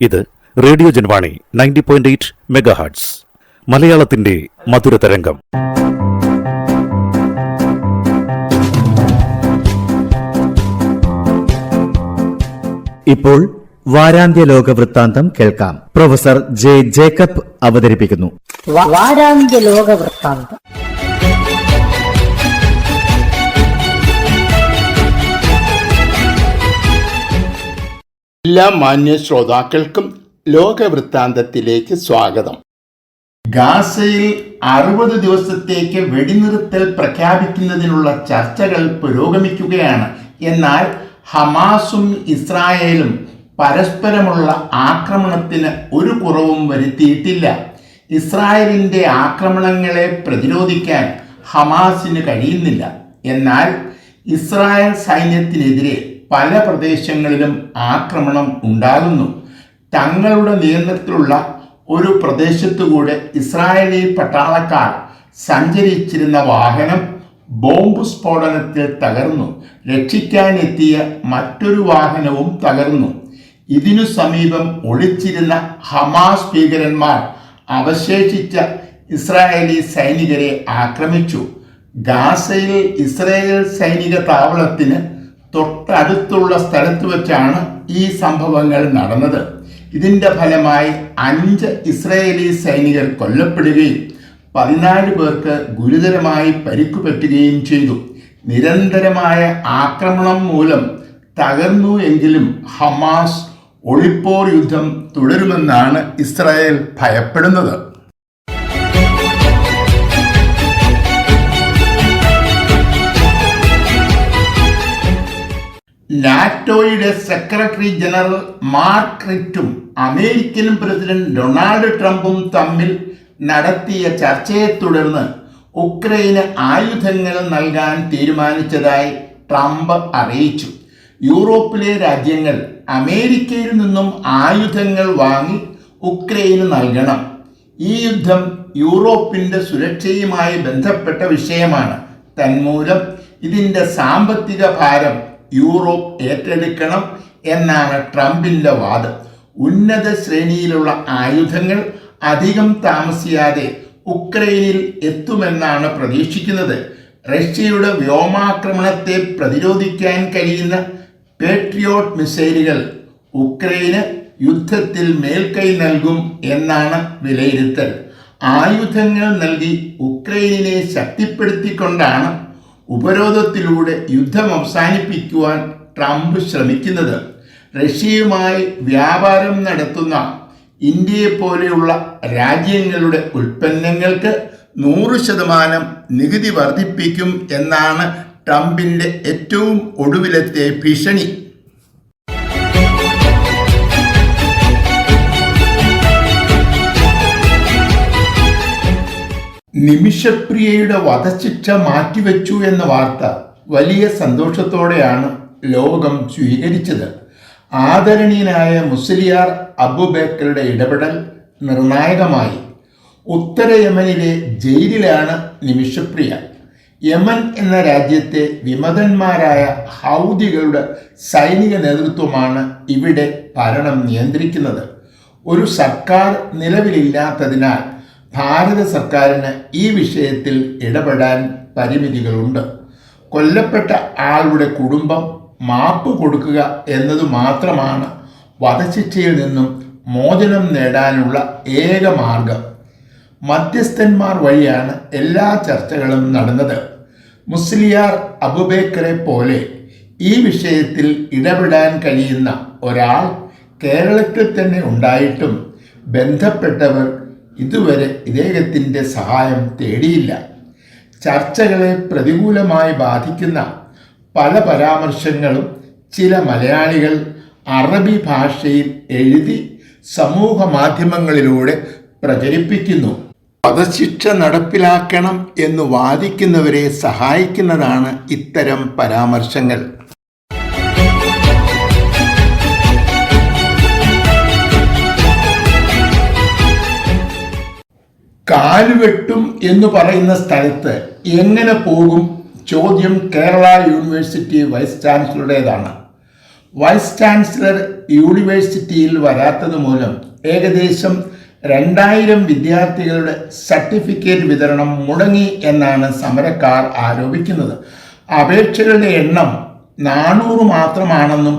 ഇത് radio Janvani 90.8 megahertz മലയാളത്തിന്റെ മധുരതരംഗം. ഇപ്പോൾ വാരാന്ത്യ ലോക വൃത്താന്തം കേൾക്കാം. പ്രൊഫസർ ജെ ജേക്കബ് അവതരിപ്പിക്കുന്നു. വാരാന്ത്യ ലോക വൃത്താന്തം. എല്ലാ മാന്യ ശ്രോതാക്കൾക്കും ലോകവൃത്താന്തത്തിലേക്ക് സ്വാഗതം. ഗാസയിൽ 60 ദിവസത്തേക്ക് വെടിനിർത്തൽ പ്രഖ്യാപിക്കുന്നതിനുള്ള ചർച്ചകൾ പുരോഗമിക്കുകയാണ്. എന്നാൽ ഹമാസും ഇസ്രായേലും പരസ്പരമുള്ള ആക്രമണത്തിന് ഒരു കുറവും വരുത്തിയിട്ടില്ല. ഇസ്രായേലിൻ്റെ ആക്രമണങ്ങളെ പ്രതിരോധിക്കാൻ ഹമാസിന് കഴിയുന്നില്ല. എന്നാൽ ഇസ്രായേൽ സൈന്യത്തിനെതിരെ പല പ്രദേശങ്ങളിലും ആക്രമണം ഉണ്ടാകുന്നു. തങ്ങളുടെ നിയന്ത്രണത്തിലുള്ള ഒരു പ്രദേശത്തുകൂടെ ഇസ്രായേലി പട്ടാളക്കാർ സഞ്ചരിച്ചിരുന്ന വാഹനം ബോംബ് സ്ഫോടനത്തിൽ തകർന്നു. രക്ഷിക്കാനെത്തിയ മറ്റൊരു വാഹനവും തകർന്നു. ഇതിനു സമീപം ഒളിച്ചിരുന്ന ഹമാസ് ഭീകരന്മാർ അവശേഷിച്ച ഇസ്രായേലി സൈനികരെ ആക്രമിച്ചു. ഗാസയിൽ ഇസ്രായേൽ സൈനിക താവളത്തിന് തൊട്ടടുത്തുള്ള സ്ഥലത്ത് വെച്ചാണ് ഈ സംഭവങ്ങൾ നടന്നത്. ഇതിൻ്റെ ഫലമായി 5 ഇസ്രായേലി സൈനികർ കൊല്ലപ്പെടുകയും 14 പേർക്ക് ഗുരുതരമായി പരിക്കുപറ്റുകയും ചെയ്തു. നിരന്തരമായ ആക്രമണം മൂലം തകർന്നു എങ്കിലും ഹമാസ് ഒളിപ്പോർ യുദ്ധം തുടരുമെന്നാണ് ഇസ്രായേൽ ഭയപ്പെടുന്നത്. നാറ്റോയുടെ സെക്രട്ടറി ജനറൽ മാർക്ക് റിറ്റും അമേരിക്കൻ പ്രസിഡന്റ് ഡൊണാൾഡ് ട്രംപും തമ്മിൽ നടത്തിയ ചർച്ചയെ തുടർന്ന് ഉക്രൈന് ആയുധങ്ങൾ നൽകാൻ തീരുമാനിച്ചതായി ട്രംപ് അറിയിച്ചു. യൂറോപ്പിലെ രാജ്യങ്ങൾ അമേരിക്കയിൽ നിന്നും ആയുധങ്ങൾ വാങ്ങി ഉക്രൈന് നൽകണം. ഈ യുദ്ധം യൂറോപ്പിൻ്റെ സുരക്ഷയുമായി ബന്ധപ്പെട്ട വിഷയമാണ്. തന്മൂലം ഇതിൻ്റെ സാമ്പത്തിക ഭാരം യൂറോപ്പ് ഏറ്റെടുക്കണം എന്നാണ് ട്രംപിൻ്റെ വാദം. ഉന്നത ശ്രേണിയിലുള്ള ആയുധങ്ങൾ അധികം താമസിയാതെ ഉക്രൈനിൽ എത്തുമെന്നാണ് പ്രതീക്ഷിക്കുന്നത്. റഷ്യയുടെ വ്യോമാക്രമണത്തെ പ്രതിരോധിക്കാൻ കഴിയുന്ന പേട്രിയോട്ട് മിസൈലുകൾ ഉക്രൈന് യുദ്ധത്തിൽ മേൽക്കൈ നൽകും എന്നാണ് വിലയിരുത്തൽ. ആയുധങ്ങൾ നൽകി ഉക്രൈനിനെ ശക്തിപ്പെടുത്തിക്കൊണ്ടാണ് ഉപരോധത്തിലൂടെ യുദ്ധം അവസാനിപ്പിക്കുവാൻ ട്രംപ് ശ്രമിക്കുന്നത്. റഷ്യയുമായി വ്യാപാരം നടത്തുന്ന ഇന്ത്യയെ പോലെയുള്ള രാജ്യങ്ങളുടെ ഉൽപ്പന്നങ്ങൾക്ക് 100% നികുതി വർദ്ധിപ്പിക്കും എന്നാണ് ട്രംപിൻ്റെ ഏറ്റവും ഒടുവിലത്തെ ഭീഷണി. നിമിഷപ്രിയയുടെ വധശിക്ഷ മാറ്റിവെച്ചു എന്ന വാർത്ത വലിയ സന്തോഷത്തോടെയാണ് ലോകം സ്വീകരിച്ചത്. ആദരണീയനായ മുസ്ലിയാർ അബൂബക്കറുടെ ഇടപെടൽ നിർണായകമായി. ഉത്തര യമനിലെ ജയിലിലാണ് നിമിഷപ്രിയ. യമൻ എന്ന രാജ്യത്തെ വിമതന്മാരായ ഹൗദികളുടെ സൈനിക നേതൃത്വമാണ് ഇവിടെ ഭരണം നിയന്ത്രിക്കുന്നത്. ഒരു സർക്കാർ നിലവിലില്ലാത്തതിനാൽ ഭാരത സർക്കാരിന് ഈ വിഷയത്തിൽ ഇടപെടാൻ പരിമിതികളുണ്ട്. കൊല്ലപ്പെട്ട ആളുടെ കുടുംബം മാപ്പ് കൊടുക്കുക എന്നതു മാത്രമാണ് വധശിക്ഷയിൽ നിന്നും മോചനം നേടാനുള്ള ഏക മാർഗം. മധ്യസ്ഥന്മാർ വഴിയാണ് എല്ലാ ചർച്ചകളും നടന്നത്. മുസ്ലിയാർ അബൂബക്കറെ പോലെ ഈ വിഷയത്തിൽ ഇടപെടാൻ കഴിയുന്ന ഒരാൾ കേരളത്തിൽ തന്നെ ഉണ്ടായിട്ടും ബന്ധപ്പെട്ടവർ ഇതുവരെ ഇദ്ദേഹത്തിൻ്റെ സഹായം തേടിയില്ല. ചർച്ചകളെ പ്രതികൂലമായി ബാധിക്കുന്ന പല പരാമർശങ്ങളും ചില മലയാളികൾ അറബി ഭാഷയിൽ എഴുതി സമൂഹ മാധ്യമങ്ങളിലൂടെ പ്രചരിപ്പിക്കുന്നു. വധശിക്ഷ നടപ്പിലാക്കണം എന്ന് വാദിക്കുന്നവരെ സഹായിക്കുന്നതാണ് ഇത്തരം പരാമർശങ്ങൾ. കാലുവെട്ടും എന്ന് പറയുന്ന സ്ഥലത്ത് എങ്ങനെ പോകും ചോദ്യം കേരള യൂണിവേഴ്സിറ്റി വൈസ് ചാൻസലറുടേതാണ്. വൈസ് ചാൻസലർ യൂണിവേഴ്സിറ്റിയിൽ വരാത്തത് മൂലം ഏകദേശം 2000 വിദ്യാർത്ഥികളുടെ സർട്ടിഫിക്കറ്റ് വിതരണം മുടങ്ങി എന്നാണ് സമരക്കാർ ആരോപിക്കുന്നത്. അപേക്ഷകളുടെ എണ്ണം 400 മാത്രമാണെന്നും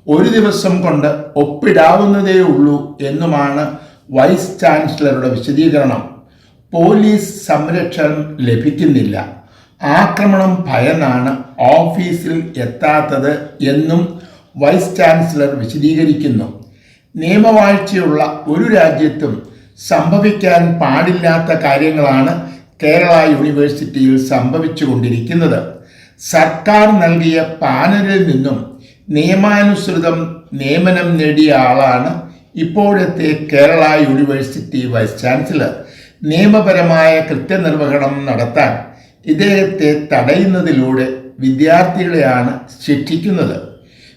ഒരു ദിവസം കൊണ്ട് ഒപ്പിടാവുന്നതേ ഉള്ളൂ എന്നുമാണ് വൈസ് ചാൻസലറുടെ വിശദീകരണം. പോലീസ് സംരക്ഷണം ലഭിക്കുന്നില്ല, ആക്രമണം ഭയന്നാണ് ഓഫീസിൽ എത്താത്തത് എന്നും വൈസ് ചാൻസലർ വിശദീകരിക്കുന്നു. നിയമവാഴ്ചയുള്ള ഒരു രാജ്യത്തും സംഭവിക്കാൻ പാടില്ലാത്ത കാര്യങ്ങളാണ് കേരള യൂണിവേഴ്സിറ്റിയിൽ സംഭവിച്ചുകൊണ്ടിരിക്കുന്നത്. സർക്കാർ നൽകിയ പാനലിൽ നിന്നും നിയമാനുസൃതം നിയമനം നേടിയ ആളാണ് ഇപ്പോഴത്തെ കേരള യൂണിവേഴ്സിറ്റി വൈസ് ചാൻസലർ. നിയമപരമായ കൃത്യനിർവഹണം നടത്താൻ ഇദ്ദേഹത്തെ തടയുന്നതിലൂടെ വിദ്യാർത്ഥികളെയാണ് ശിക്ഷിക്കുന്നത്.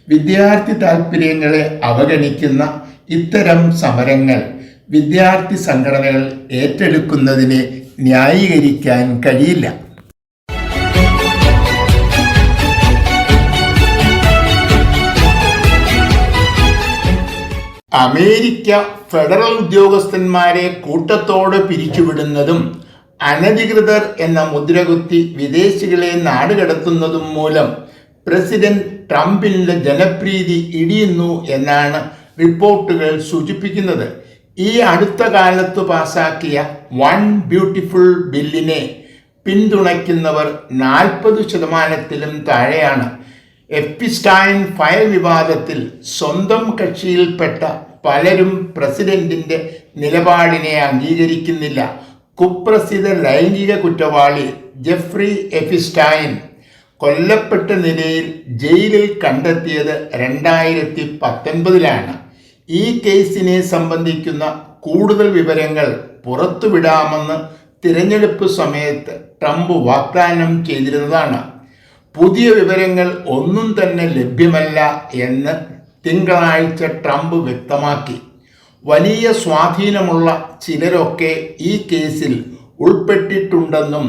വിദ്യാർത്ഥി താൽപ്പര്യങ്ങളെ അവഗണിക്കുന്ന ഇത്തരം സമരങ്ങൾ വിദ്യാർത്ഥി സംഘടനകൾ ഏറ്റെടുക്കുന്നതിനെ ന്യായീകരിക്കാൻ കഴിയില്ല. അമേരിക്ക ഫെഡറൽ ഉദ്യോഗസ്ഥന്മാരെ കൂട്ടത്തോടെ പിരിച്ചുവിടുന്നതും അനധികൃതർ എന്ന മുദ്രകുത്തി വിദേശികളെ നാടുകടത്തുന്നതും മൂലം പ്രസിഡന്റ് ട്രംപിന്റെ ജനപ്രീതി ഇടിയുന്നു എന്നാണ് റിപ്പോർട്ടുകൾ സൂചിപ്പിക്കുന്നത്. ഈ അടുത്ത കാലത്ത് പാസാക്കിയ വൺ ബ്യൂട്ടിഫുൾ ബില്ലിനെ പിന്തുണയ്ക്കുന്നവർ 40% താഴെയാണ്. എപ്പിസ്റ്റൈൻ ഫയൽ വിവാദത്തിൽ സ്വന്തം കക്ഷിയിൽപ്പെട്ട പലരും പ്രസിഡന്റിന്റെ നിലപാടിനെ അംഗീകരിക്കുന്നില്ല. കുപ്രസിദ്ധ ലൈംഗിക കുറ്റവാളി ജെഫ്രി എപ്പിസ്റ്റൈൻ കൊല്ലപ്പെട്ട നിലയിൽ ജയിലിൽ കണ്ടെത്തിയത് 2019 ഈ കേസിനെ സംബന്ധിക്കുന്ന കൂടുതൽ വിവരങ്ങൾ പുറത്തുവിടാമെന്ന് തിരഞ്ഞെടുപ്പ് സമയത്ത് ട്രംപ് വാഗ്ദാനം ചെയ്തിരുന്നതാണ്. പുതിയ വിവരങ്ങൾ ഒന്നും തന്നെ ലഭ്യമല്ല എന്ന് തിങ്കളാഴ്ച ട്രംപ് വ്യക്തമാക്കി. വലിയ സ്വാധീനമുള്ള ചിലരൊക്കെ ഈ കേസിൽ ഉൾപ്പെട്ടിട്ടുണ്ടെന്നും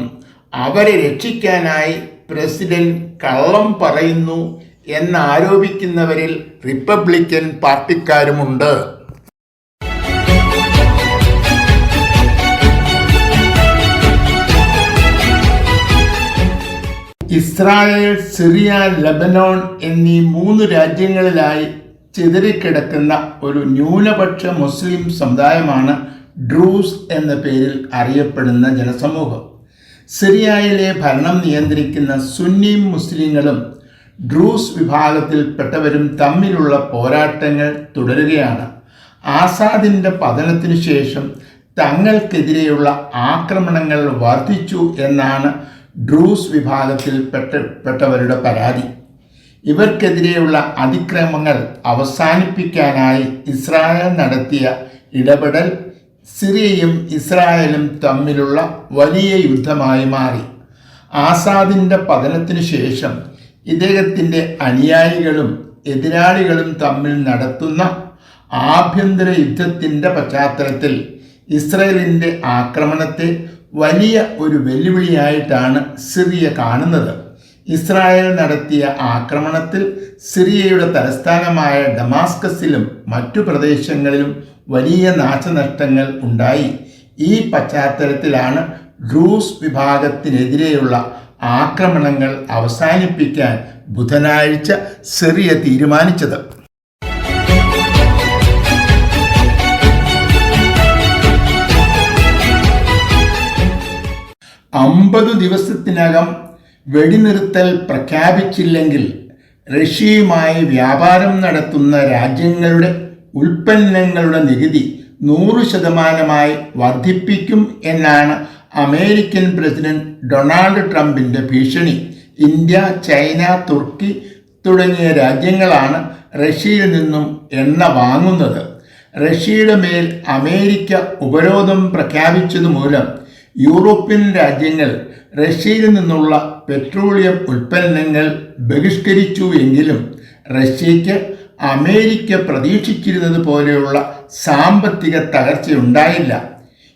അവരെ രക്ഷിക്കാനായി പ്രസിഡന്റ് കള്ളം പറയുന്നു എന്നാരോപിക്കുന്നവരിൽ റിപ്പബ്ലിക്കൻ പാർട്ടിക്കാരുമുണ്ട്. ഇസ്രായേൽ, സിറിയ, ലബനോൺ എന്നീ 3 രാജ്യങ്ങളിലായി ചിതറിക്കിടക്കുന്ന ഒരു ന്യൂനപക്ഷ മുസ്ലിം സമുദായമാണ് ഡ്രൂസ് എന്ന പേരിൽ അറിയപ്പെടുന്ന ജനസമൂഹം. സിറിയയിലെ ഭരണം നിയന്ത്രിക്കുന്ന സുന്നി മുസ്ലിങ്ങളും ഡ്രൂസ് വിഭാഗത്തിൽപ്പെട്ടവരും തമ്മിലുള്ള പോരാട്ടങ്ങൾ തുടരുകയാണ്. ആസാദിൻ്റെ പതനത്തിനു ശേഷം തങ്ങൾക്കെതിരെയുള്ള ആക്രമണങ്ങൾ വർദ്ധിച്ചു എന്നാണ് ഡ്രൂസ് വിഭാഗത്തിൽപ്പെട്ടവരുടെ പരാതി. ഇവർക്കെതിരെയുള്ള അതിക്രമങ്ങൾ അവസാനിപ്പിക്കാനായി ഇസ്രായേൽ നടത്തിയ ഇടപെടൽ സിറിയയും ഇസ്രായേലും തമ്മിലുള്ള വലിയ യുദ്ധമായി മാറി. ആസാദിൻ്റെ പതനത്തിനു ശേഷം ഇദ്ദേഹത്തിൻ്റെ അനുയായികളും എതിരാളികളും തമ്മിൽ നടത്തുന്ന ആഭ്യന്തര യുദ്ധത്തിൻ്റെ പശ്ചാത്തലത്തിൽ ഇസ്രായേലിൻ്റെ ആക്രമണത്തെ വലിയ ഒരു വെല്ലുവിളിയായിട്ടാണ് സിറിയ കാണുന്നത്. ഇസ്രായേൽ നടത്തിയ ആക്രമണത്തിൽ സിറിയയുടെ തലസ്ഥാനമായ ഡമാസ്കസിലും മറ്റു പ്രദേശങ്ങളിലും വലിയ നാശനഷ്ടങ്ങൾ ഉണ്ടായി. ഈ പശ്ചാത്തലത്തിലാണ് ഡ്രൂസ് വിഭാഗത്തിനെതിരെയുള്ള ആക്രമണങ്ങൾ അവസാനിപ്പിക്കാൻ ബുധനാഴ്ച സിറിയ തീരുമാനിച്ചത്. 50 ദിവസത്തിനകം വെടിനിർത്തൽ പ്രഖ്യാപിച്ചില്ലെങ്കിൽ റഷ്യയുമായി വ്യാപാരം നടത്തുന്ന രാജ്യങ്ങളുടെ ഉൽപ്പന്നങ്ങളുടെ നികുതി 100% വർദ്ധിപ്പിക്കും എന്നാണ് അമേരിക്കൻ പ്രസിഡന്റ് ഡൊണാൾഡ് ട്രംപിൻ്റെ ഭീഷണി. ഇന്ത്യ, ചൈന, തുർക്കി തുടങ്ങിയ രാജ്യങ്ങളാണ് റഷ്യയിൽ നിന്നും എണ്ണ വാങ്ങുന്നത്. റഷ്യയുടെ മേൽ അമേരിക്ക ഉപരോധം പ്രഖ്യാപിച്ചതുമൂലം യൂറോപ്യൻ രാജ്യങ്ങൾ റഷ്യയിൽ നിന്നുള്ള പെട്രോളിയം ഉൽപ്പന്നങ്ങൾ ബഹിഷ്കരിച്ചു എങ്കിലും റഷ്യയ്ക്ക് അമേരിക്ക പ്രതീക്ഷിച്ചിരുന്നത് പോലെയുള്ള സാമ്പത്തിക തകർച്ചയുണ്ടായില്ല.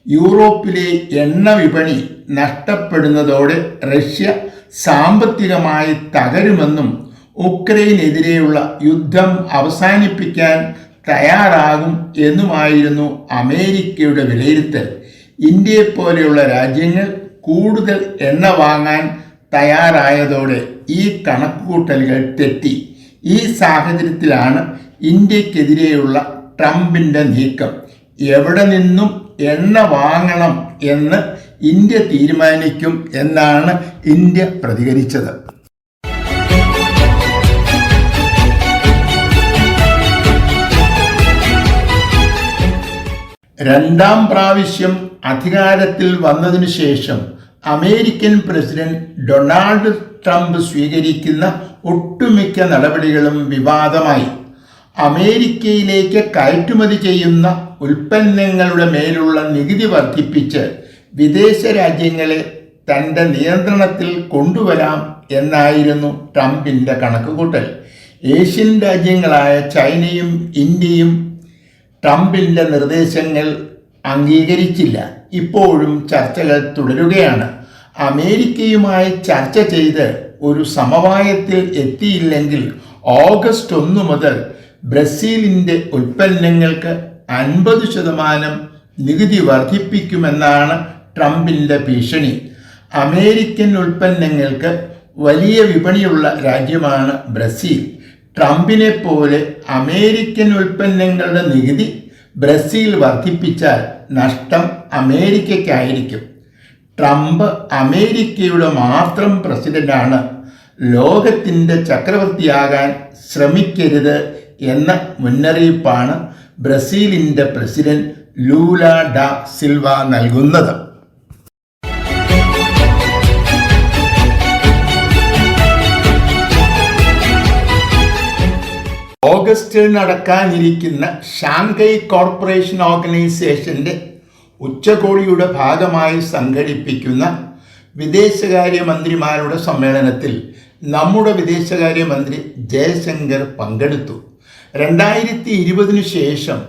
യൂറോപ്പിലെ എണ്ണ വിപണി നഷ്ടപ്പെടുന്നതോടെ റഷ്യ സാമ്പത്തികമായി തകരുമെന്നും ഉക്രൈനെതിരെയുള്ള യുദ്ധം അവസാനിപ്പിക്കാൻ തയ്യാറാകും എന്നുമായിരുന്നു അമേരിക്കയുടെ വിലയിരുത്തൽ. ഇന്ത്യയെപ്പോലെയുള്ള രാജ്യങ്ങൾ കൂടുതൽ എണ്ണ വാങ്ങാൻ തയ്യാറായതോടെ ഈ കണക്കുകൂട്ടലുകൾ തെറ്റി. ഈ സാഹചര്യത്തിലാണ് ഇന്ത്യക്കെതിരെയുള്ള ട്രംപിൻ്റെ നീക്കം. എവിടെ നിന്നും എണ്ണ വാങ്ങണം എന്ന് ഇന്ത്യ തീരുമാനിക്കും എന്നാണ് ഇന്ത്യ പ്രതികരിച്ചത്. രണ്ടാം പ്രാവശ്യം അധികാരത്തിൽ വന്നതിനു ശേഷം അമേരിക്കൻ പ്രസിഡന്റ് ഡൊണാൾഡ് ട്രംപ് സ്വീകരിക്കുന്ന ഒട്ടുമിക്ക നടപടികളും വിവാദമായി. അമേരിക്കയിലേക്ക് കയറ്റുമതി ചെയ്യുന്ന ഉൽപ്പന്നങ്ങളുടെ മേലുള്ള നികുതി വർദ്ധിപ്പിച്ച് വിദേശ രാജ്യങ്ങളെ തൻ്റെ നിയന്ത്രണത്തിൽ കൊണ്ടുവരാം എന്നായിരുന്നു ട്രംപിൻ്റെ കണക്കുകൂട്ടൽ. ഏഷ്യൻ രാജ്യങ്ങളായ ചൈനയും ഇന്ത്യയും ട്രംപിൻ്റെ നിർദ്ദേശങ്ങൾ അംഗീകരിച്ചില്ല. ഇപ്പോഴും ചർച്ചകൾ തുടരുകയാണ്. അമേരിക്കയുമായി ചർച്ച ചെയ്ത് ഒരു സമവായത്തിൽ എത്തിയില്ലെങ്കിൽ ഓഗസ്റ്റ് 1 മുതൽ ബ്രസീലിൻ്റെ ഉൽപ്പന്നങ്ങൾക്ക് 50% നികുതി വർദ്ധിപ്പിക്കുമെന്നാണ് ട്രംപിൻ്റെ ഭീഷണി. അമേരിക്കൻ ഉൽപ്പന്നങ്ങൾക്ക് വലിയ വിപണിയുള്ള രാജ്യമാണ് ബ്രസീൽ. ട്രംപിനെ പോലെ അമേരിക്കൻ ഉൽപ്പന്നങ്ങളുടെ നികുതി ബ്രസീൽ വർദ്ധിപ്പിച്ചാൽ നഷ്ടം അമേരിക്കയ്ക്കായിരിക്കും. ട്രംപ് അമേരിക്കയുടെ മാത്രം പ്രസിഡന്റാണ്. ലോകത്തിൻ്റെ ചക്രവർത്തിയാകാൻ ശ്രമിക്കരുത് എന്ന മുന്നറിയിപ്പാണ് ബ്രസീലിൻ്റെ പ്രസിഡന്റ് ലൂല ഡ സിൽവ നൽകുന്നത്. ഓഗസ്റ്റിൽ നടക്കാനിരിക്കുന്ന ഷാങ്ഹായ് കോർപ്പറേഷൻ ഓർഗനൈസേഷൻ്റെ ഉച്ചകോടിയുടെ ഭാഗമായി സംഘടിപ്പിക്കുന്ന വിദേശകാര്യമന്ത്രിമാരുടെ സമ്മേളനത്തിൽ നമ്മുടെ വിദേശകാര്യമന്ത്രി ജയശങ്കർ പങ്കെടുത്തു. 2020 ശേഷം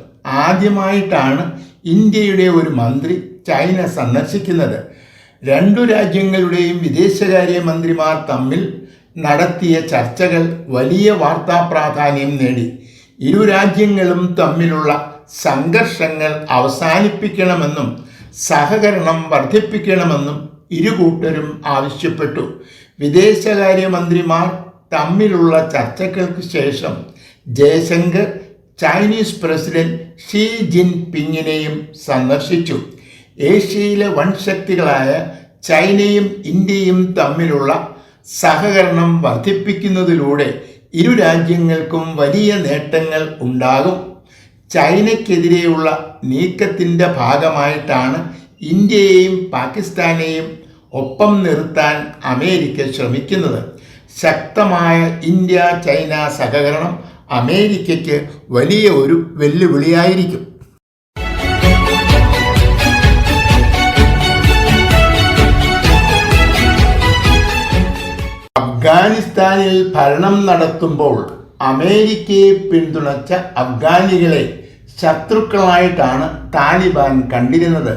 ആദ്യമായിട്ടാണ് ഇന്ത്യയുടെ ഒരു മന്ത്രി ചൈന സന്ദർശിക്കുന്നത്. രണ്ടു രാജ്യങ്ങളുടെയും വിദേശകാര്യമന്ത്രിമാർ തമ്മിൽ നടത്തിയ ചർച്ചകൾ വലിയ വാർത്താ പ്രാധാന്യം നേടി. ഇരു രാജ്യങ്ങളും തമ്മിലുള്ള സംഘർഷങ്ങൾ അവസാനിപ്പിക്കണമെന്നും സഹകരണം വർദ്ധിപ്പിക്കണമെന്നും ഇരുകൂട്ടരും ആവശ്യപ്പെട്ടു. വിദേശകാര്യമന്ത്രിമാർ തമ്മിലുള്ള ചർച്ചകൾക്ക് ശേഷം ജയശങ്കർ ചൈനീസ് പ്രസിഡന്റ് ഷീ ജിൻപിങ്ങിനെയും സന്ദർശിച്ചു. ഏഷ്യയിലെ വൻശക്തികളായ ചൈനയും ഇന്ത്യയും തമ്മിലുള്ള സഹകരണം വർദ്ധിപ്പിക്കുന്നതിലൂടെ ഇരു രാജ്യങ്ങൾക്കും വലിയ നേട്ടങ്ങൾ ഉണ്ടാകും. ചൈനയ്ക്കെതിരെയുള്ള നീക്കത്തിൻ്റെ ഭാഗമായിട്ടാണ് ഇന്ത്യയെയും പാകിസ്ഥാനെയും ഒപ്പം നിർത്താൻ അമേരിക്ക ശ്രമിക്കുന്നത്. ശക്തമായ ഇന്ത്യ ചൈന സഹകരണം അമേരിക്കയ്ക്ക് വലിയ ഒരു വെല്ലുവിളിയായിരിക്കും. അഫ്ഗാനിസ്ഥാനിൽ ഭരണം നടത്തുമ്പോൾ അമേരിക്കയെ പിന്തുണച്ച അഫ്ഗാനികളെ ശത്രുക്കളായിട്ടാണ് താലിബാൻ കണ്ടിരുന്നത്.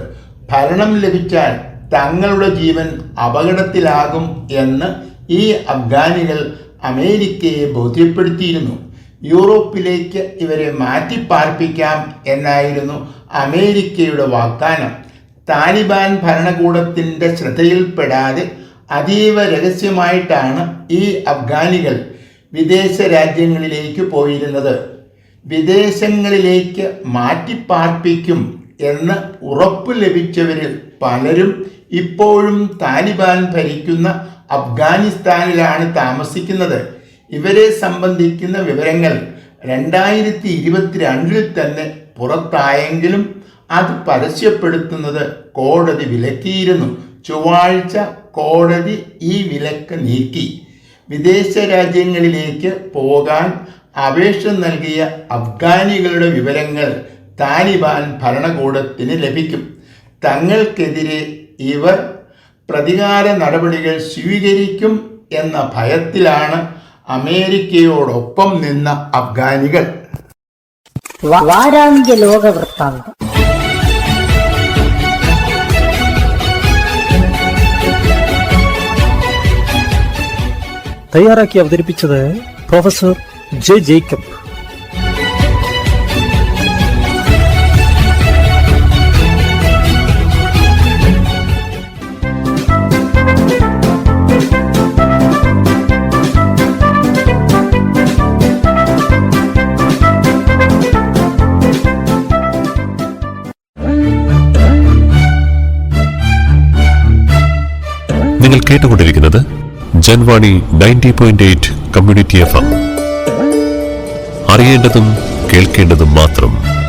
ഭരണം ലഭിച്ചാൽ തങ്ങളുടെ ജീവൻ അപകടത്തിലാകും എന്ന് ഈ അഫ്ഗാനികൾ അമേരിക്കയെ ബോധ്യപ്പെടുത്തിയിരുന്നു. യൂറോപ്പിലേക്ക് ഇവരെ മാറ്റിപ്പാർപ്പിക്കാം എന്നായിരുന്നു അമേരിക്കയുടെ വാഗ്ദാനം. താലിബാൻ ഭരണകൂടത്തിൻ്റെ ശ്രദ്ധയിൽപ്പെടാതെ അതീവ രഹസ്യമായിട്ടാണ് ഈ അഫ്ഗാനികൾ വിദേശ രാജ്യങ്ങളിലേക്ക് പോയിരുന്നത്. വിദേശങ്ങളിലേക്ക് മാറ്റിപ്പാർപ്പിക്കും എന്ന് ഉറപ്പ് ലഭിച്ചവരിൽ പലരും ഇപ്പോഴും താലിബാൻ ഭരിക്കുന്ന അഫ്ഗാനിസ്ഥാനിലാണ് താമസിക്കുന്നത്. ഇവരെ സംബന്ധിക്കുന്ന വിവരങ്ങൾ 2022 തന്നെ പുറത്തായെങ്കിലും അത് പരസ്യപ്പെടുത്തുന്നത് കോടതി വിലക്കിയിരുന്നു. ചൊവ്വാഴ്ച കോടതി ഈ വിലക്ക് നീക്കി. വിദേശ രാജ്യങ്ങളിലേക്ക് പോകാൻ അപേക്ഷ നൽകിയ അഫ്ഗാനികളുടെ വിവരങ്ങൾ താലിബാൻ ഭരണകൂടത്തിന് ലഭിക്കും. തങ്ങൾക്കെതിരെ ഇവർ പ്രതികാര നടപടികൾ സ്വീകരിക്കും എന്ന ഭയത്തിലാണ് അമേരിക്കയോടൊപ്പം നിന്ന അഫ്ഗാനികൾ. വാരാന്ത്യ ലോക വൃത്താന്തം. തയ്യാറാക്കി അവതരിപ്പിച്ചത് പ്രൊഫസർ ജെ ജേക്കബ്. നിങ്ങൾ കേട്ടുകൊണ്ടിരിക്കുന്നത് ജൻവാണി 90.8 കമ്മ്യൂണിറ്റി FM. അറിയേണ്ടതും കേൾക്കേണ്ടതും മാത്രം.